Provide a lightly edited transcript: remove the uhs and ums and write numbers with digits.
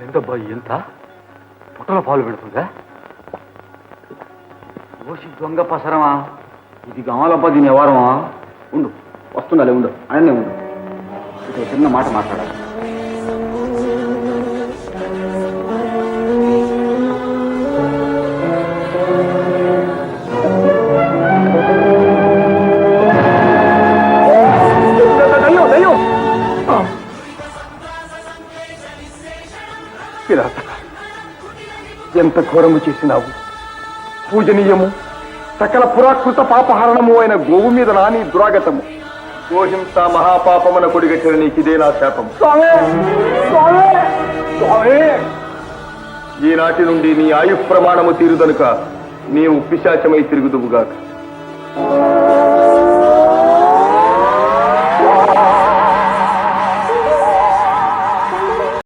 ఎంతబ్బా ఎంత పుట్టలో పాలు పెడుతుందా? ఓసి దొంగ పసరమా, ఇది గమలబ్బా దీని ఎవరమా? ఉండు వస్తుండాలి, ఉండు ఆయనే ఉండు, ఇక చిన్న మాట మాట్లాడాలి. ఎంత ఘోరము చేసినావు! పూజనీయము సకల పురాకృత పాపహరణము అయిన గోవు మీద నాని దురాగతము, గోహింస మహాపాపమున కొడిగట్టిన నీకిదే నా శాపము. ఈనాటి నుండి నీ ఆయు ప్రమాణము తీరుదనుక నీవు పిశాచమై తిరుగుదువుగాక.